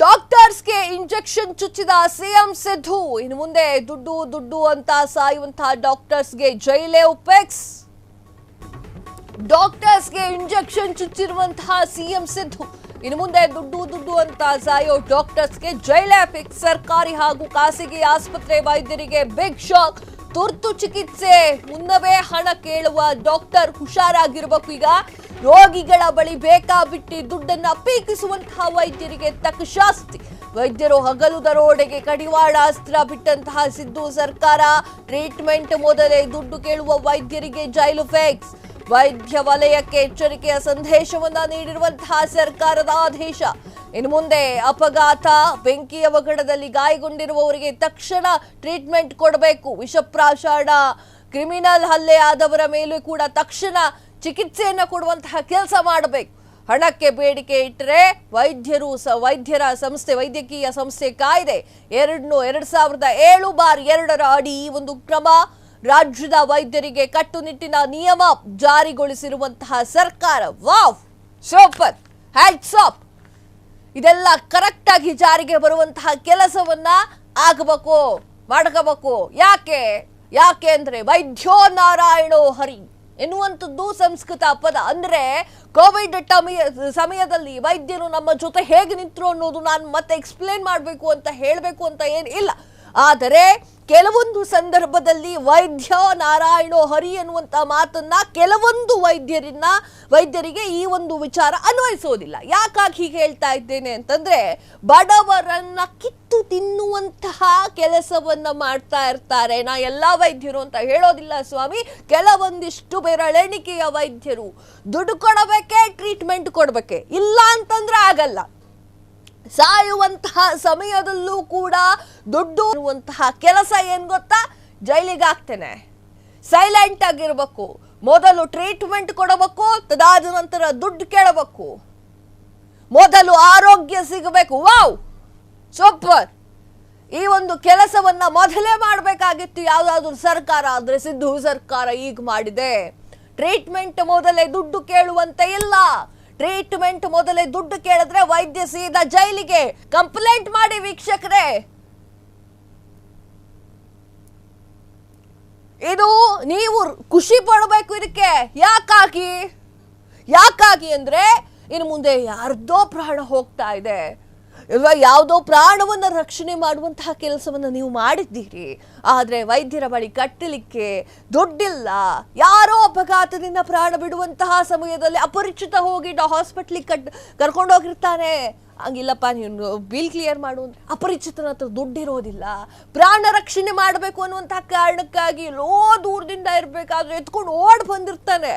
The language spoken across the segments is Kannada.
ಡಾಕ್ಟರ್ಸ್ಗೆ ಇಂಜೆಕ್ಷನ್ ಚುಚ್ಚಿದ ಸಿಎಂ ಸಿದ್ದು ಇನ್ನು ಮುಂದೆ ದುಡ್ಡು ದುಡ್ಡು ಅಂತ ಸಾಯುವಂತಹ ಡಾಕ್ಟರ್ಸ್ಗೆ ಜೈಲೇ ಉಪೆಕ್ಸ್. ಡಾಕ್ಟರ್ಸ್ಗೆ ಇಂಜೆಕ್ಷನ್ ಚುಚ್ಚಿರುವಂತಹ ಸಿಎಂ ಸಿದ್ದು ಇನ್ನು ಮುಂದೆ ದುಡ್ಡು ದುಡ್ಡು ಅಂತ ಸಾಯೋ ಡಾಕ್ಟರ್ಸ್ಗೆ ಜೈಲೇ ಉಪೆಕ್ಸ್. ಸರ್ಕಾರಿ ಹಾಗೂ ಖಾಸಗಿ ಆಸ್ಪತ್ರೆ ವೈದ್ಯರಿಗೆ ಬಿಗ್ ಶಾಕ್. ತುರ್ತು ಚಿಕಿತ್ಸೆ ಮುನ್ನವೇ ಹಣ ಕೇಳುವ ಡಾಕ್ಟರ್ ಹುಷಾರಾಗಿರಬೇಕು. ಈಗ ರೋಗಿಗಳ ಬಳಿ ಬೇಕಾಬಿಟ್ಟಿ ದುಡ್ಡನ್ನ ಪೀಕಿಸುವಂತಹ ವೈದ್ಯರಿಗೆ ತಕ್ಕ ಶಾಸ್ತಿ. ವೈದ್ಯರು ಹಗಲು ದರೋಡೆಗೆ ಕಡಿವಾಣ ಅಸ್ತ್ರ ಬಿಟ್ಟಂತಹ ಸಿದ್ದು ಸರ್ಕಾರ. ಟ್ರೀಟ್ಮೆಂಟ್ ಮೊದಲೇ ದುಡ್ಡು ಕೇಳುವ ವೈದ್ಯರಿಗೆ ಜೈಲು ಫಿಕ್ಸ್. ವೈದ್ಯ ವಲಯಕ್ಕೆ ಎಚ್ಚರಿಕೆಯ ಸಂದೇಶವನ್ನ ನೀಡಿರುವಂತಹ ಸರ್ಕಾರದ ಆದೇಶ. ಇನ್ನು ಮುಂದೆ ಅಪಘಾತ, ಬೆಂಕಿ ಅವಘಡದಲ್ಲಿ ಗಾಯಗೊಂಡಿರುವವರಿಗೆ ತಕ್ಷಣ ಟ್ರೀಟ್ಮೆಂಟ್ ಕೊಡಬೇಕು. ವಿಷಪ್ರಾಶಾನ, ಕ್ರಿಮಿನಲ್ ಹಲ್ಲೆ ಆದವರ ಮೇಲೂ ಕೂಡ ತಕ್ಷಣ ಚಿಕಿತ್ಸೆಯನ್ನು ಕೊಡುವಂತಹ ಕೆಲಸ ಮಾಡಬೇಕು. ಹಣಕ್ಕೆ ಬೇಡಿಕೆ ಇಟ್ಟರೆ ವೈದ್ಯರ ಸಂಸ್ಥೆ ವೈದ್ಯಕೀಯ ಸಂಸ್ಥೆ ಕಾಯ್ದೆ 2007/2 ಅಡಿ ಈ ಒಂದು ಕ್ರಮ. ರಾಜ್ಯದ ವೈದ್ಯರಿಗೆ ಕಟ್ಟುನಿಟ್ಟಿನ ನಿಯಮ ಜಾರಿಗೊಳಿಸಿರುವಂತಹ ಸರ್ಕಾರ. Wow, super, hats off. ಇದೆಲ್ಲ ಕರೆಕ್ಟ್ ಆಗಿ ಜಾರಿಗೆ ಬರುವಂತಹ ಕೆಲಸವನ್ನ ಆಗಬೇಕು, ಮಾಡ್ಕೋಬೇಕು. ಯಾಕೆ ಅಂದ್ರೆ ವೈದ್ಯೋ ನಾರಾಯಣೋ ಹರಿ ಎನ್ನುವಂಥದ್ದು ಸಂಸ್ಕೃತ ಪದ. ಅಂದ್ರೆ ಕೋವಿಡ್ ಸಮಯದಲ್ಲಿ ವೈದ್ಯರು ನಮ್ಮ ಜೊತೆ ಹೇಗೆ ನಿಂತರು ಅನ್ನೋದು ನಾನು ಮತ್ತೆ ಎಕ್ಸ್ಪ್ಲೇನ್ ಮಾಡಬೇಕು ಅಂತ ಹೇಳಬೇಕು ಅಂತ ಏನಿಲ್ಲ. ಆದರೆ ಕೆಲವೊಂದು ಸಂದರ್ಭದಲ್ಲಿ ವೈದ್ಯ ನಾರಾಯಣೋ ಹರಿ ಎನ್ನುವಂತ ಮಾತನ್ನ ಕೆಲವೊಂದು ವೈದ್ಯರಿಗೆ ಈ ಒಂದು ವಿಚಾರ ಅನ್ವಯಿಸೋದಿಲ್ಲ. ಯಾಕಾಗಿ ಹೀಗೆ ಹೇಳ್ತಾ ಇದ್ದೇನೆ ಅಂತಂದ್ರೆ, ಬಡವರನ್ನ ಕಿತ್ತು ತಿನ್ನುವಂತಹ ಕೆಲಸವನ್ನ ಮಾಡ್ತಾ ಇರ್ತಾರೆ. ನಾ ಎಲ್ಲಾ ವೈದ್ಯರು ಅಂತ ಹೇಳೋದಿಲ್ಲ ಸ್ವಾಮಿ, ಕೆಲವೊಂದಿಷ್ಟು ಬೆರಳೆಣಿಕೆಯ ವೈದ್ಯರು ದುಡ್ಡು ಕೊಡಬೇಕೆ, ಟ್ರೀಟ್ಮೆಂಟ್ ಕೊಡ್ಬೇಕೆ, ಇಲ್ಲ ಅಂತಂದ್ರೆ ಆಗಲ್ಲ. ಸಾಯುವಂತಹ ಸಮಯದಲ್ಲೂ ಕೂಡ ದುಡ್ಡು ಇರುವಂತಹ ಕೆಲಸ ಏನ್ ಗೊತ್ತಾ, ಜೈಲಿಗೆ ಹಾಕ್ತೇನೆ. ಸೈಲೆಂಟ್ ಆಗಿರ್ಬೇಕು. ಮೊದಲು ಟ್ರೀಟ್ಮೆಂಟ್ ಕೊಡಬೇಕು, ತದಾದ ನಂತರ ದುಡ್ಡು ಕೇಳಬೇಕು. ಮೊದಲು ಆರೋಗ್ಯ ಸಿಗಬೇಕು. Wow, super. ಈ ಒಂದು ಕೆಲಸವನ್ನ ಮೊದಲೇ ಮಾಡಬೇಕಾಗಿತ್ತು ಯಾವ್ದಾದ್ರು ಸರ್ಕಾರ. ಆದ್ರೆ ಸಿದ್ದು ಸರ್ಕಾರ ಈಗ ಮಾಡಿದೆ. ಟ್ರೀಟ್ಮೆಂಟ್ ಮೊದಲೇ ದುಡ್ಡು ಕೇಳುವಂತೆ ಇಲ್ಲ. ಟ್ರೀಟ್ಮೆಂಟ್ ಮೊದಲೇ ದುಡ್ಡು ಕೇಳಿದ್ರೆ ವೈದ್ಯ ಸೀದಾ ಜೈಲಿಗೆ. ಕಂಪ್ಲೇಂಟ್ ಮಾಡಿ ವೀಕ್ಷಕರೇ. ಇದು ನೀವು ಖುಷಿ ಪಡಬೇಕು ಇದಕ್ಕೆ. ಯಾಕಾಗಿ ಅಂದ್ರೆ ಇನ್ನು ಮುಂದೆ ಯಾರ್ದೋ ಪ್ರಾಣ ಹೋಗ್ತಾ ಇದೆ, ಯಾವುದೋ ಪ್ರಾಣವನ್ನ ರಕ್ಷಣೆ ಮಾಡುವಂತಹ ಕೆಲಸವನ್ನ ನೀವು ಮಾಡಿದ್ದೀರಿ. ಆದ್ರೆ ವೈದ್ಯರ ಬಳಿ ಕಟ್ಟಲಿಕ್ಕೆ ದುಡ್ಡಿಲ್ಲ. ಯಾರೋ ಅಪಘಾತದಿಂದ ಪ್ರಾಣ ಬಿಡುವಂತಹ ಸಮಯದಲ್ಲಿ ಅಪರಿಚಿತ ಹೋಗಿ ಹಾಸ್ಪಿಟ್ಲಿಗೆ ಕರ್ಕೊಂಡು ಹೋಗಿರ್ತಾನೆ. ಹಂಗಿಲ್ಲಪ್ಪ, ನೀನು ಬಿಲ್ ಕ್ಲಿಯರ್ ಮಾಡು ಅಂದ್ರೆ ಅಪರಿಚಿತನ ಹತ್ರ ದುಡ್ಡಿರೋದಿಲ್ಲ. ಪ್ರಾಣ ರಕ್ಷಣೆ ಮಾಡಬೇಕು ಅನ್ನುವಂತಹ ಕಾರಣಕ್ಕಾಗಿ ಲೋ ದೂರದಿಂದ ಇರ್ಬೇಕಾದ್ರೆ ಎತ್ಕೊಂಡು ಓಡ್ ಬಂದಿರ್ತಾನೆ.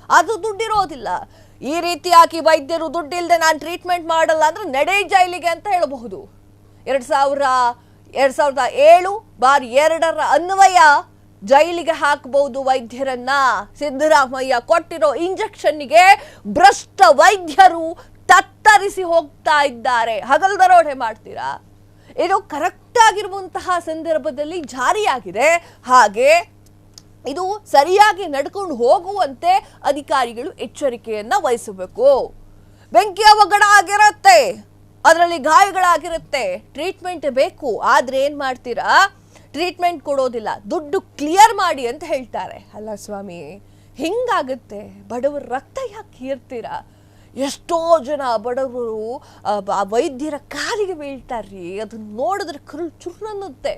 ಅದು ದುಡ್ಡಿರೋದಿಲ್ಲ. ಈ ರೀತಿಯಾಗಿ ವೈದ್ಯರು ದುಡ್ಡಿಲ್ಲದೆ ನಾನು ಟ್ರೀಟ್ಮೆಂಟ್ ಮಾಡಲ್ಲ ಅಂದ್ರೆ ನಡೆ ಜೈಲಿಗೆ ಅಂತ ಹೇಳಬಹುದು. 2007/2 ಅನ್ವಯ ಜೈಲಿಗೆ ಹಾಕಬಹುದು ವೈದ್ಯರನ್ನ. ಸಿದ್ದರಾಮಯ್ಯ ಕೊಟ್ಟಿರೋ ಇಂಜೆಕ್ಷನ್ಗೆ ಭ್ರಷ್ಟ ವೈದ್ಯರು ತತ್ತರಿಸಿ ಹೋಗ್ತಾ ಇದ್ದಾರೆ. ಹಗಲು ದರೋಡೆ ಮಾಡ್ತೀರಾ? ಇದು ಕರೆಕ್ಟ್ ಆಗಿರುವಂತಹ ಸಂದರ್ಭದಲ್ಲಿ ಜಾರಿಯಾಗಿದೆ. ಹಾಗೆ ಇದು ಸರಿಯಾಗಿ ನಡ್ಕೊಂಡು ಹೋಗುವಂತೆ ಅಧಿಕಾರಿಗಳು ಎಚ್ಚರಿಕೆಯನ್ನ ವಹಿಸಬೇಕು. ಬೆಂಕಿ ಅವಘಡ ಆಗಿರುತ್ತೆ, ಅದರಲ್ಲಿ ಗಾಯಗಳಾಗಿರುತ್ತೆ, ಟ್ರೀಟ್ಮೆಂಟ್ ಬೇಕು. ಆದ್ರೆ ಏನ್ ಮಾಡ್ತೀರಾ, ಟ್ರೀಟ್ಮೆಂಟ್ ಕೊಡೋದಿಲ್ಲ, ದುಡ್ಡು ಕ್ಲಿಯರ್ ಮಾಡಿ ಅಂತ ಹೇಳ್ತಾರೆ. ಅಲ್ಲ ಸ್ವಾಮಿ, ಹಿಂಗಾಗುತ್ತೆ. ಬಡವರ ರಕ್ತ ಯಾಕೆ ಹೀರ್ತೀರಾ? ಎಷ್ಟೋ ಜನ ಬಡವರು ವೈದ್ಯರ ಕಾಲಿಗೆ ಬೀಳ್ತಾರ್ರಿ. ಅದನ್ನ ನೋಡಿದ್ರೆ ಕರುಳು ಚುರ್ರನ್ನುತ್ತೆ.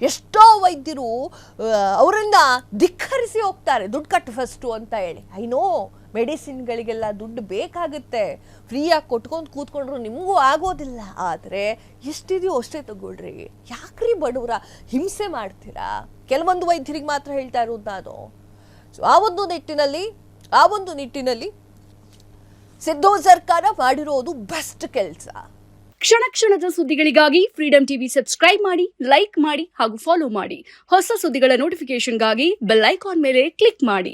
ಎಷ್ಟೋ ವೈದ್ಯರು ಅವರನ್ನ ಧಿಕ್ಕರಿಸಿ ಹೋಗ್ತಾರೆ, ದುಡ್ಡು ಕಟ್ಟು ಫಸ್ಟು ಅಂತ ಹೇಳಿ. ಐನೋ ಮೆಡಿಸಿನ್ಗಳಿಗೆಲ್ಲ ದುಡ್ಡು ಬೇಕಾಗುತ್ತೆ. ಫ್ರೀಯಾಗಿ ಕೊಟ್ಕೊಂಡು ಕೂತ್ಕೊಂಡ್ರು ನಿಮಗೂ ಆಗೋದಿಲ್ಲ. ಆದರೆ ಎಷ್ಟಿದೆಯೋ ಅಷ್ಟೇ ತಗೊಳ್ರಿ. ಯಾಕ್ರಿ ಬಡವರ ಹಿಂಸೆ ಮಾಡ್ತೀರಾ? ಕೆಲವೊಂದು ವೈದ್ಯರಿಗೆ ಮಾತ್ರ ಹೇಳ್ತಾ ಇರೋದು ನಾನು. ಸೊ ಆ ಒಂದು ನಿಟ್ಟಿನಲ್ಲಿ ಸಿದ್ದು ಸರ್ಕಾರ ಮಾಡಿರೋದು ಬೆಸ್ಟ್ ಕೆಲಸ. ಕ್ಷಣ ಕ್ಷಣದ ಸುದ್ದಿಗಳಿಗಾಗಿ ಫ್ರೀಡಂ ಟಿವಿ ಸಬ್ಸ್ಕ್ರೈಬ್ ಮಾಡಿ, ಲೈಕ್ ಮಾಡಿ ಹಾಗೂ ಫಾಲೋ ಮಾಡಿ. ಹೊಸ ಸುದ್ದಿಗಳ ನೋಟಿಫಿಕೇಶನ್ಗಾಗಿ ಬೆಲ್ ಐಕಾನ್ ಮೇಲೆ ಕ್ಲಿಕ್ ಮಾಡಿ.